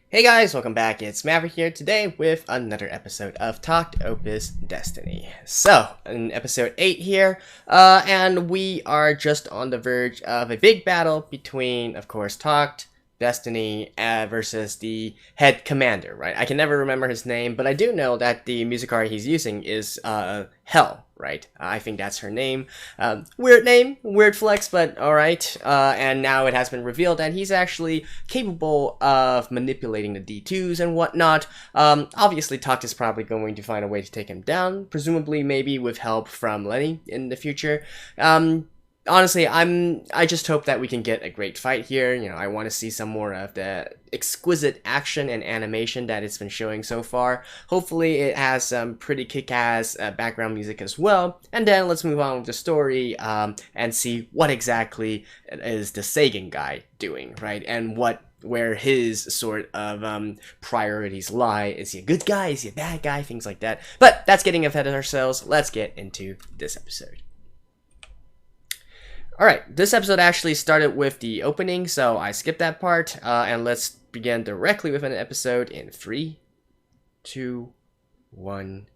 Hey guys, welcome back. It's Maverick here today with another episode of Takt Opus Destiny. So, in episode 8 here, and we are just on the verge of a big battle between, of course, Takt, Destiny, versus the head commander, right? I can never remember his name, but I do know that the music card he's using is, Hell, right? I think that's her name. Weird name, weird flex, but alright. And now it has been revealed that he's actually capable of manipulating the D2s and whatnot. Obviously, Takt is probably going to find a way to take him down, presumably maybe with help from Lenny in the future. Honestly, I just hope that we can get a great fight here. You know, I want to see some more of the exquisite action and animation that it's been showing so far. Hopefully it has some pretty kick-ass background music as well. And then let's move on with the story and see what exactly is the Sagan guy doing, right? And where his sort of priorities lie. Is he a good guy? Is he a bad guy? Things like that. But that's getting ahead of ourselves. Let's get into this episode. Alright, this episode actually started with the opening, so I skipped that part, and let's begin directly with an episode in 3, 2, 1,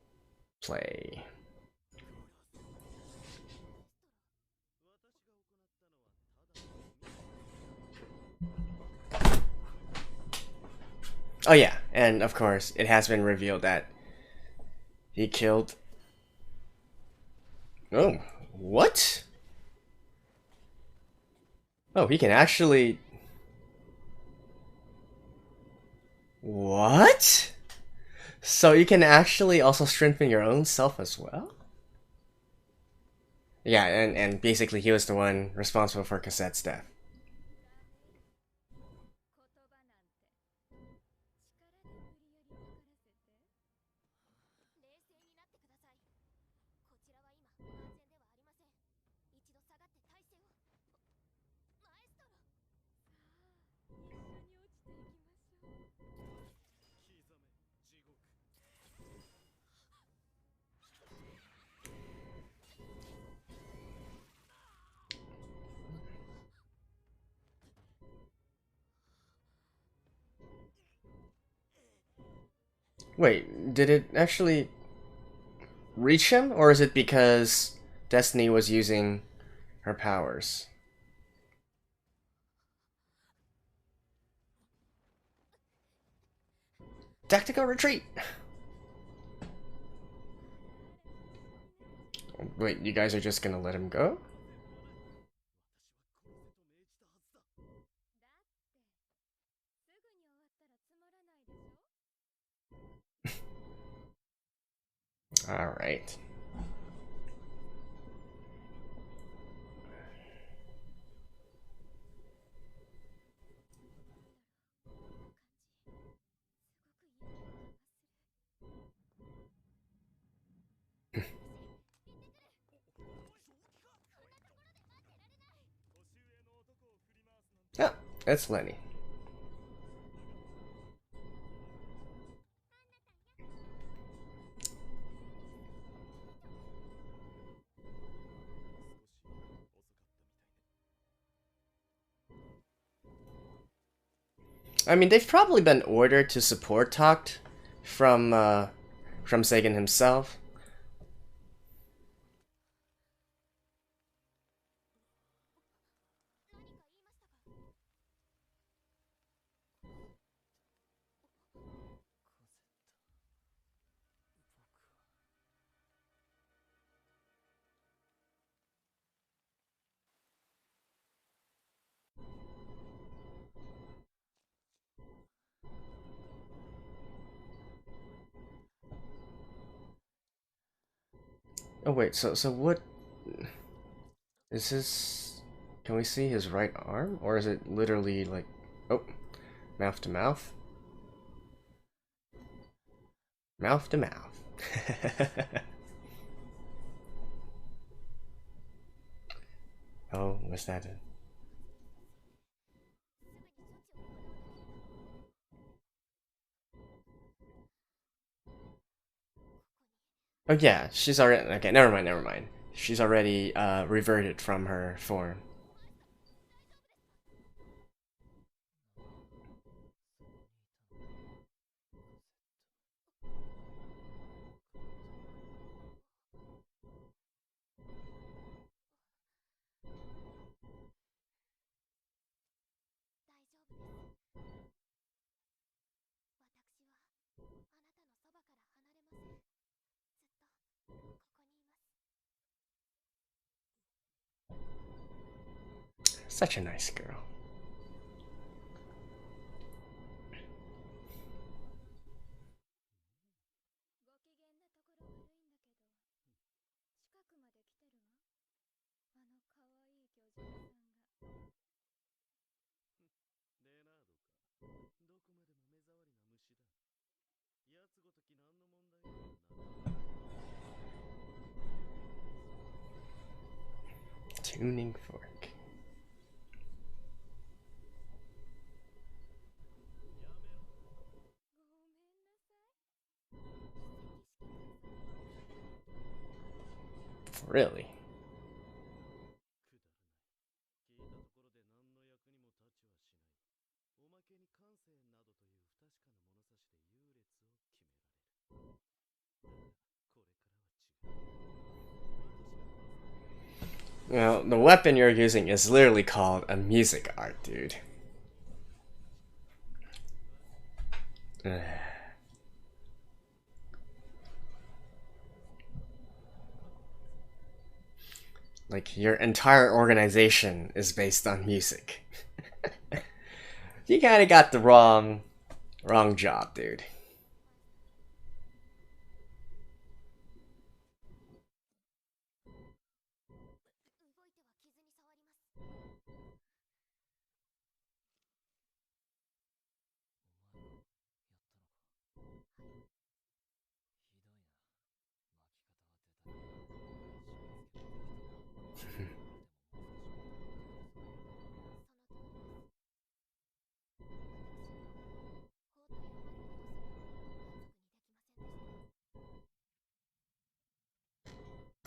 play. Oh yeah, and of course, it has been revealed that he killed... Oh, what? Oh, he can actually... What? So you can actually also strengthen your own self as well? Yeah, and basically he was the one responsible for Cassette's death. Wait, did it actually reach him? Or is it because Destiny was using her powers? Tactical retreat! Wait, you guys are just gonna let him go? Alright. Yeah, it's Lenny. I mean, they've probably been ordered to support Takt from Sagan himself. Oh wait, so what is his? Can we see his right arm, or is it literally like, oh, mouth to mouth, mouth to mouth? Oh, what's that? Oh yeah, she's already okay. Never mind, never mind. She's already reverted from her form. Such a nice girl. Tuning fork. Really? Well, the weapon you're using is literally called a music art, dude. Like, your entire organization is based on music. You kinda got the wrong job, dude.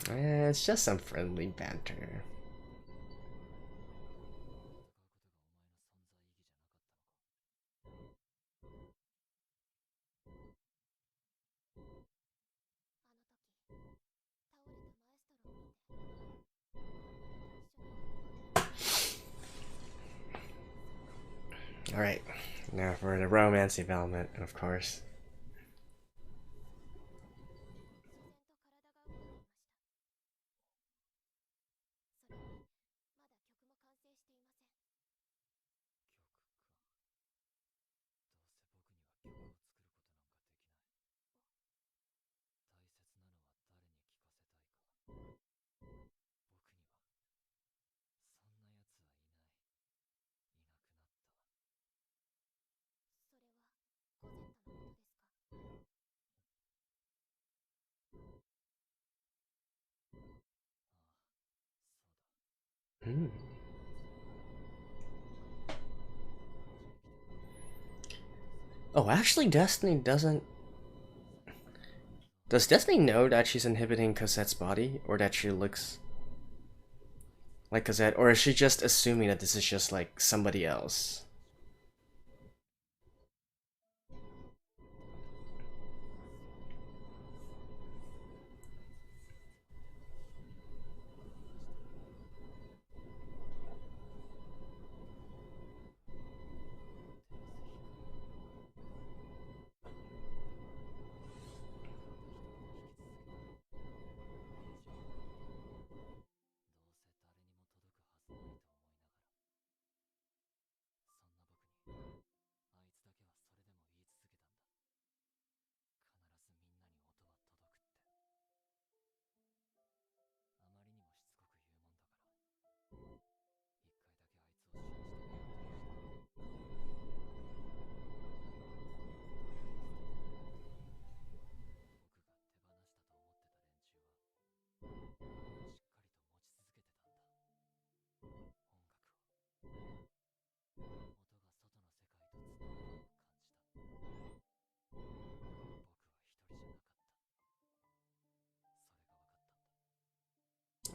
It's just some friendly banter. Alright, now for the romance development, of course. Oh, actually, Destiny doesn't... Does Destiny know that she's inhibiting Cosette's body? Or that she looks like Cosette? Or is she just assuming that this is just, like, somebody else?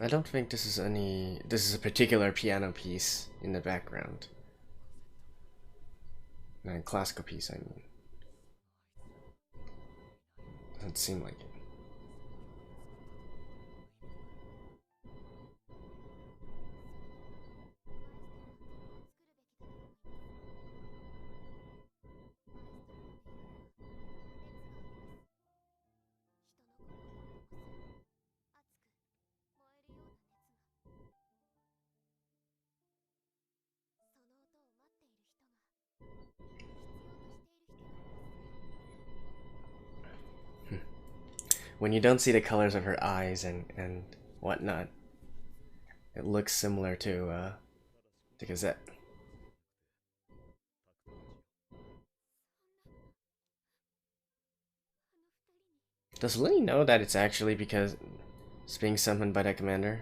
I don't think this is any... This is a particular piano piece in the background. No, classical piece, I mean. Doesn't seem like it. when you don't see the colors of her eyes and whatnot, it looks similar to Gazette. Does Lily know that it's actually because it's being summoned by the commander?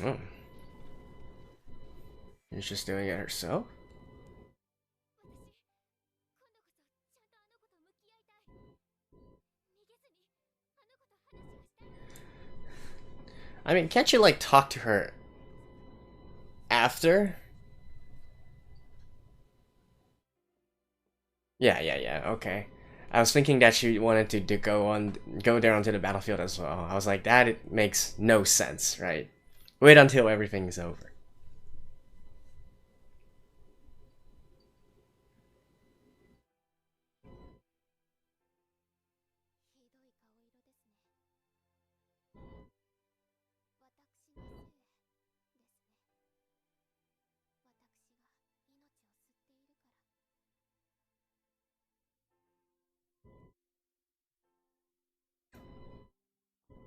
Oh. She's just doing it herself? I mean, can't you, like, talk to her after? Yeah, okay. I was thinking that she wanted to go there onto the battlefield as well. I was like, that it makes no sense, right? Wait until everything's over.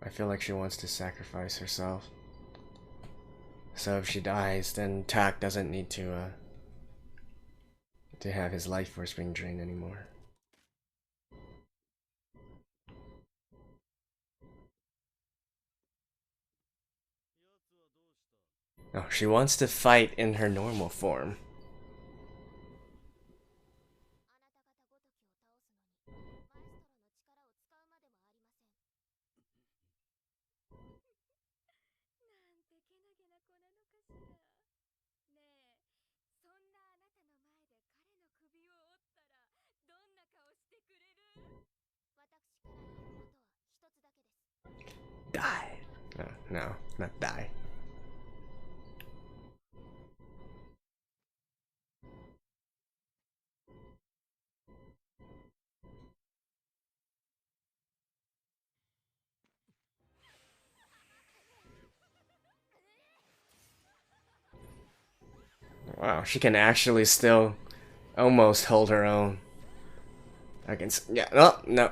I feel like she wants to sacrifice herself. So if she dies, then Tak doesn't need to have his life force being drained anymore. Oh, she wants to fight in her normal form. Die. No, not die. Wow, she can actually still almost hold her own against. Yeah, oh, no.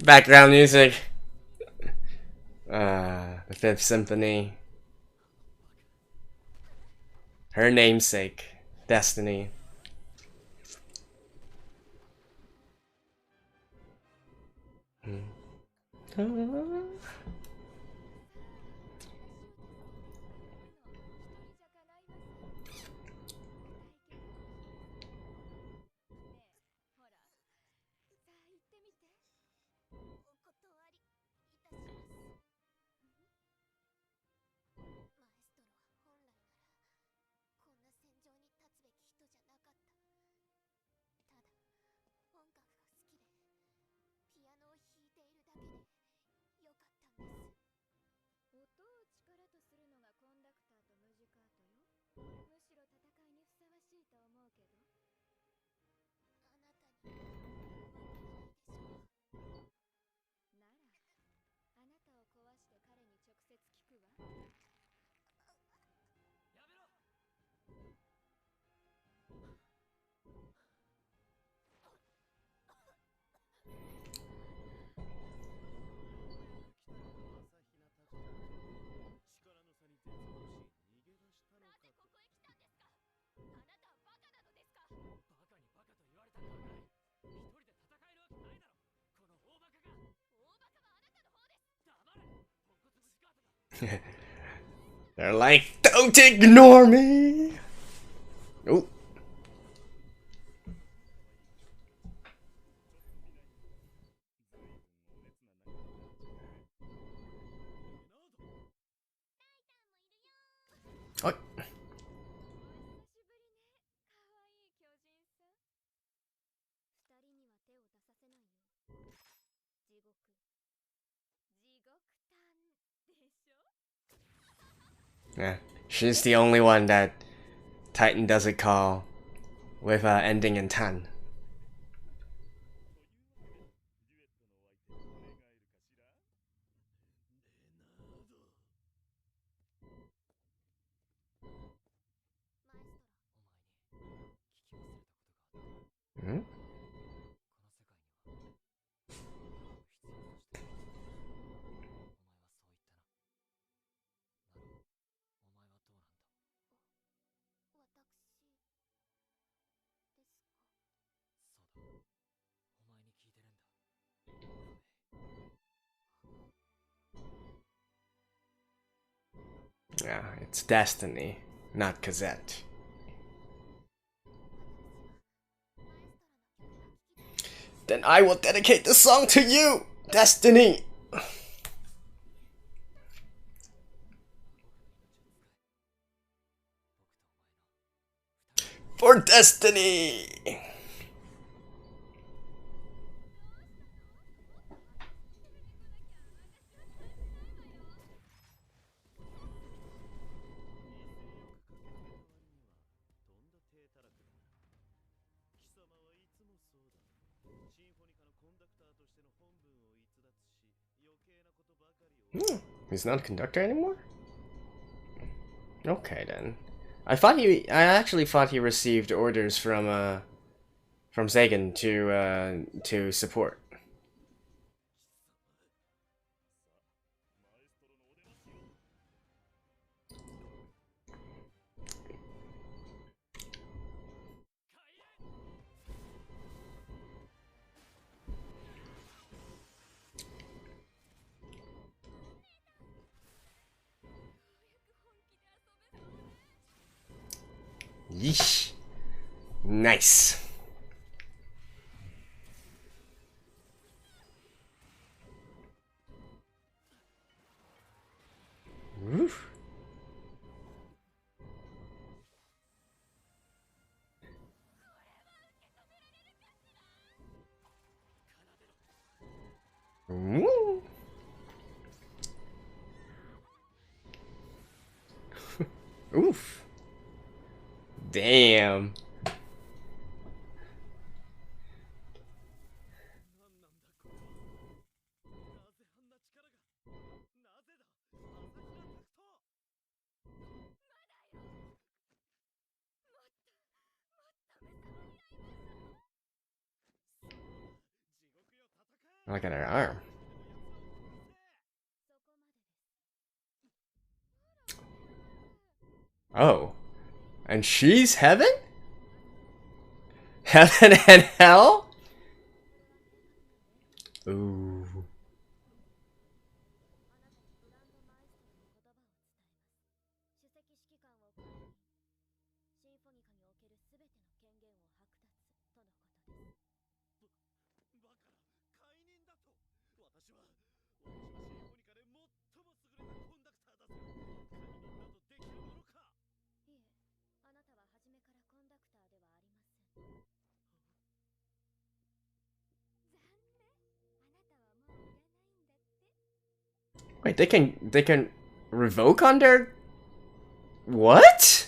Background music. The Fifth Symphony. Her namesake, Destiny. They're like, don't ignore me! Oh. Oh. Yeah, she's the only one that Titan doesn't call with ending in tan. Hmm? Yeah, it's destiny, not Cosette. Then I will dedicate the song to you, Destiny! For Destiny! He's not a conductor anymore? Okay then. I actually thought he received orders from Sagan to support. Yeesh. Nice. Oof. Ooh. Oof. Damn. Look at her arm. Oh. And she's heaven? Heaven and hell? Ooh. Wait, they can revoke on their what?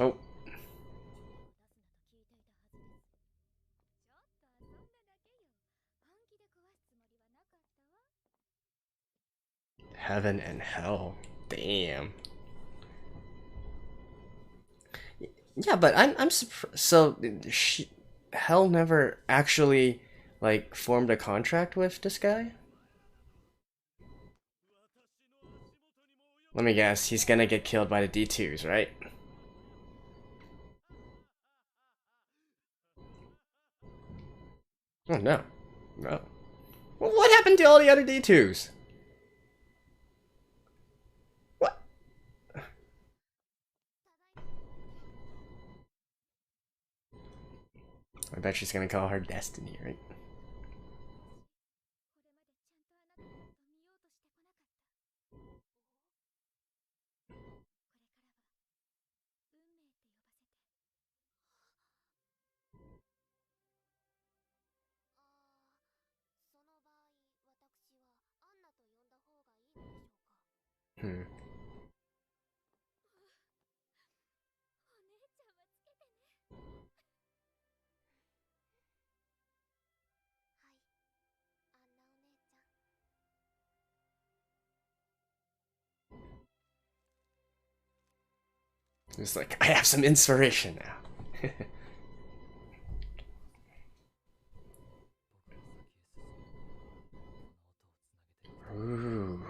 Oh. Heaven and hell. Damn. Yeah, but I'm surprised. So Hell never actually like formed a contract with this guy. Let me guess. He's gonna get killed by the D2s, right? Oh no. No. Well, what happened to all the other D2s? What? I bet she's gonna call her Destiny, right? Hmm. It's like, I have some inspiration now. Ooh.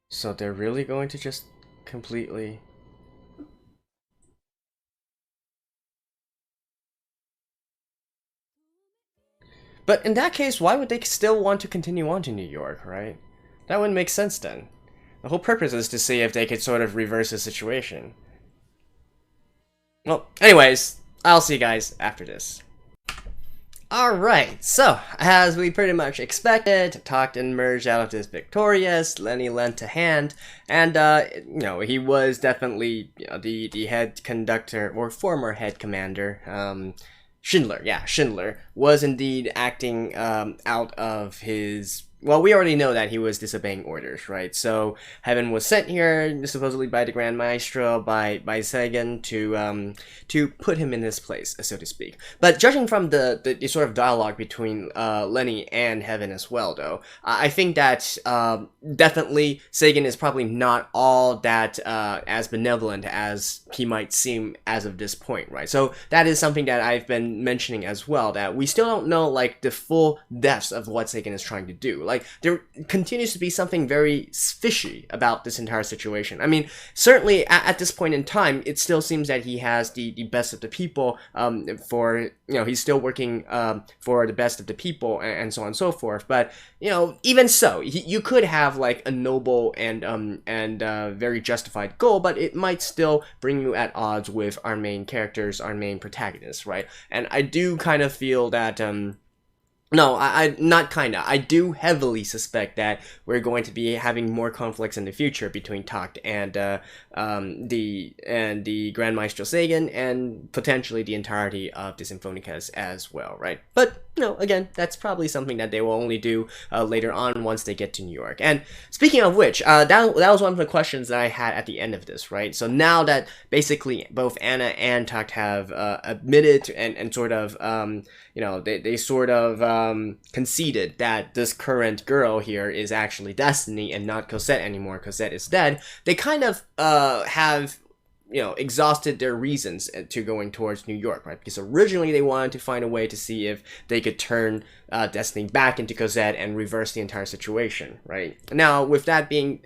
So they're really going to just completely... But in that case, why would they still want to continue on to New York, right? That wouldn't make sense then. The whole purpose is to see if they could sort of reverse the situation. Well, anyways, I'll see you guys after this. Alright, so, as we pretty much expected, Takt emerged out of this victorious, Lenny lent a hand, and, you know, he was definitely, you know, the head conductor, or former head commander, Schindler, was indeed acting, out of his... Well, we already know that he was disobeying orders, right? So, Heaven was sent here, supposedly by the Grand Maestro, by Sagan, to put him in his place, so to speak. But judging from the sort of dialogue between Lenny and Heaven as well, though, I think that definitely Sagan is probably not all that as benevolent as he might seem as of this point, right? So that is something that I've been mentioning as well, that we still don't know, like, the full depths of what Sagan is trying to do. Like, there continues to be something very fishy about this entire situation. I mean, certainly at this point in time, it still seems that he has the best of the people, for, you know, he's still working for the best of the people, and so on and so forth. But, you know, even so, you could have, like, a noble and very justified goal, but it might still bring you at odds with our main characters, our main protagonists, right? And I do kind of feel that, no, not kinda. I do heavily suspect that we're going to be having more conflicts in the future between Takt and the Grand Maestro Sagan, and potentially the entirety of the Symphonicas as well, right? But, you know, again, that's probably something that they will only do later on once they get to New York. And speaking of which, that was one of the questions that I had at the end of this, right? So now that basically both Anna and Takt have admitted and sort of, you know, they sort of conceded that this current girl here is actually Destiny and not Cosette anymore. Cosette is dead. They kind of have, you know, exhausted their reasons to going towards New York, right? Because originally they wanted to find a way to see if they could turn Destiny back into Cosette and reverse the entire situation, right? Now, with that being...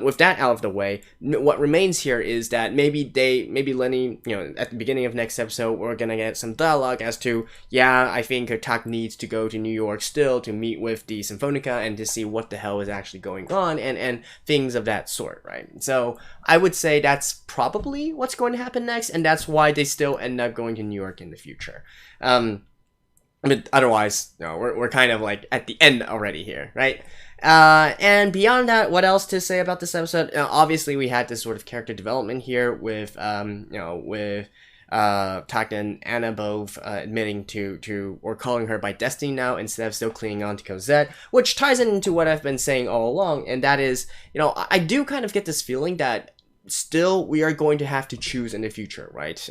with that out of the way, what remains here is that maybe Lenny, you know, at the beginning of next episode, we're gonna get some dialogue as to, yeah, I think Takt needs to go to New York still to meet with the Symphonica and to see what the hell is actually going on, and things of that sort, right? So I would say that's probably what's going to happen next, and that's why they still end up going to New York in the future. I mean, otherwise, no, we're kind of like at the end already here, right? And beyond that, what else to say about this episode? Obviously, we had this sort of character development here with, you know, with Takt and Anna both admitting to or calling her by Destiny now instead of still clinging on to Cosette, which ties into what I've been saying all along, and that is, you know, I do kind of get this feeling that still we are going to have to choose in the future, right?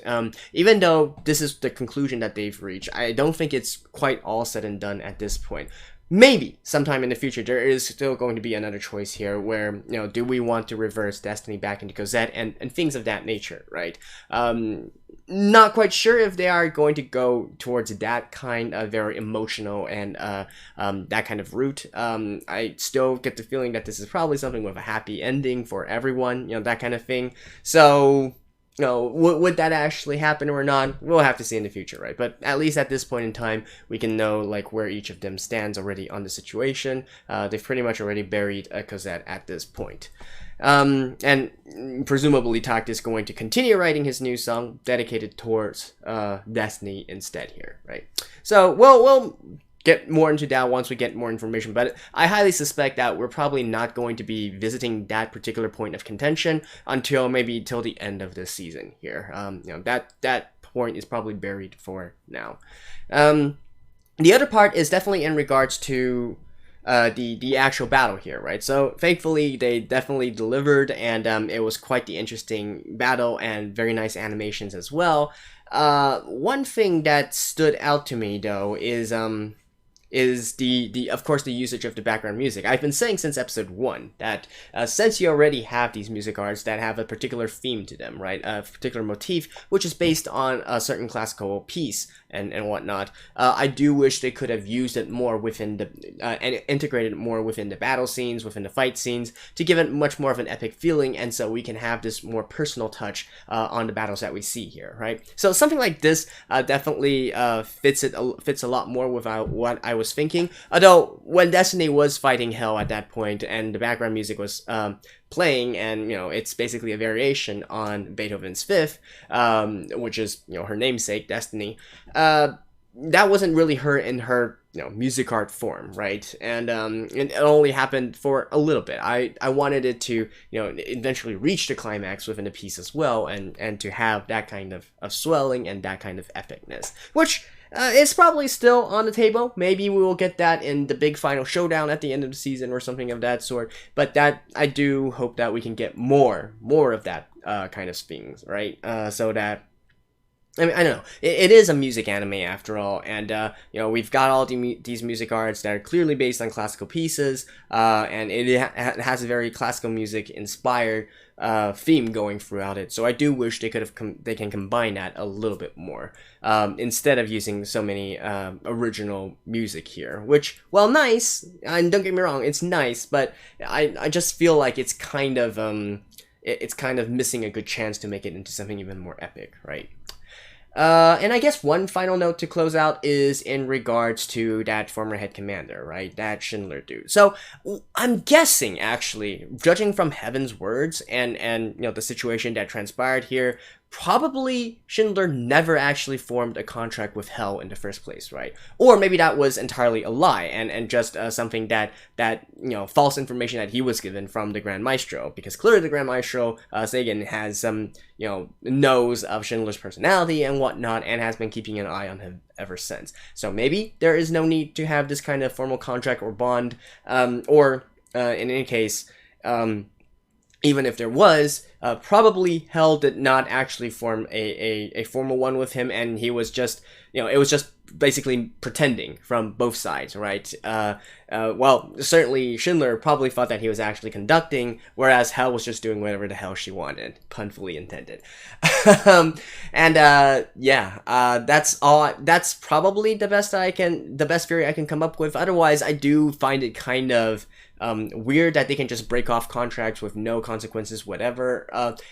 Even though this is the conclusion that they've reached, I don't think it's quite all said and done at this point. Maybe sometime in the future there is still going to be another choice here where, you know, do we want to reverse Destiny back into Cosette and things of that nature, right? Not quite sure if they are going to go towards that kind of very emotional and that kind of route. I still get the feeling that this is probably something with a happy ending for everyone, you know, that kind of thing. So would that actually happen or not? We'll have to see in the future, right? But at least at this point in time, we can know like where each of them stands already on the situation. They've pretty much already buried Cosette at this point. And presumably Takt is going to continue writing his new song dedicated towards Destiny instead here, right? So we'll get more into that once we get more information, but I highly suspect that we're probably not going to be visiting that particular point of contention until maybe till the end of this season here. That point is probably buried for now. The other part is definitely in regards to the actual battle here, right? So thankfully they definitely delivered, and it was quite the interesting battle and very nice animations as well. One thing that stood out to me though is the of course the usage of the background music. I've been saying since episode 1 that since you already have these music arts that have a particular theme to them, right, a particular motif which is based on a certain classical piece and whatnot, I do wish they could have used it more within the and integrated it more within the battle scenes, within the fight scenes, to give it much more of an epic feeling, and so we can have this more personal touch on the battles that we see here, right? So something like this definitely fits a lot more with what I was thinking. Although when Destiny was fighting Hell at that point and the background music was playing, and it's basically a variation on Beethoven's Fifth, which is her namesake Destiny, that wasn't really her in her music art form, right? And it only happened for a little bit. I wanted it to eventually reach the climax within the piece as well, and to have that kind of swelling and that kind of epicness, which it's probably still on the table. Maybe we will get that in the big final showdown at the end of the season or something of that sort. But that I do hope that we can get more of that kind of things, right? So that, I mean, I don't know. It is a music anime after all, and we've got all these music arts that are clearly based on classical pieces, and it has a very classical music inspired theme going throughout it. So I do wish they can combine that a little bit more, instead of using so many original music here. Which, well, nice, and don't get me wrong, it's nice, but I just feel like it's kind of missing a good chance to make it into something even more epic, right? And I guess one final note to close out is in regards to that former head commander, right? That Schindler dude. So I'm guessing, actually, judging from Heaven's words and the situation that transpired here, probably Schindler never actually formed a contract with Hell in the first place, right? Or maybe that was entirely a lie and just something that false information that he was given from the Grand Maestro, because clearly the Grand Maestro, Sagan, has some knows of Schindler's personality and whatnot, and has been keeping an eye on him ever since. So maybe there is no need to have this kind of formal contract or bond, or in any case, even if there was, probably Hell did not actually form a formal one with him, and he was just, it was just basically pretending from both sides, right? Well, certainly Schindler probably thought that he was actually conducting, whereas Hell was just doing whatever the hell she wanted, pun fully intended. That's all. That's probably the best theory I can come up with. Otherwise, I do find it kind of weird that they can just break off contracts with no consequences, whatever.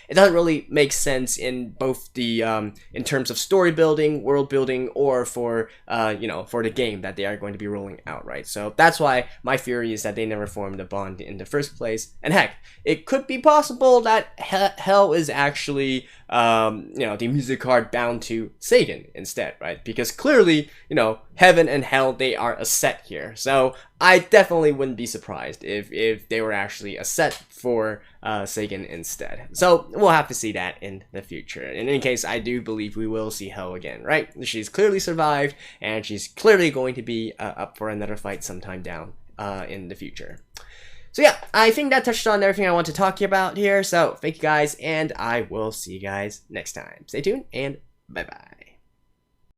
It doesn't really make sense in both the in terms of story building, world building, or for for the game that they are going to be rolling out, right? So that's why my theory is that they never formed a bond in the first place. And heck, it could be possible that Hell is actually the music card bound to Sagan instead, right? Because clearly, Heaven and Hell, they are a set here. So I definitely wouldn't be surprised if they were actually a set for Sagan instead. So we'll have to see that in the future. In any case, I do believe we will see Hell again, right? She's clearly survived, and she's clearly going to be up for another fight sometime down in the future. So yeah, I think that touched on everything I want to talk to you about here. So thank you guys, and I will see you guys next time. Stay tuned, and bye-bye.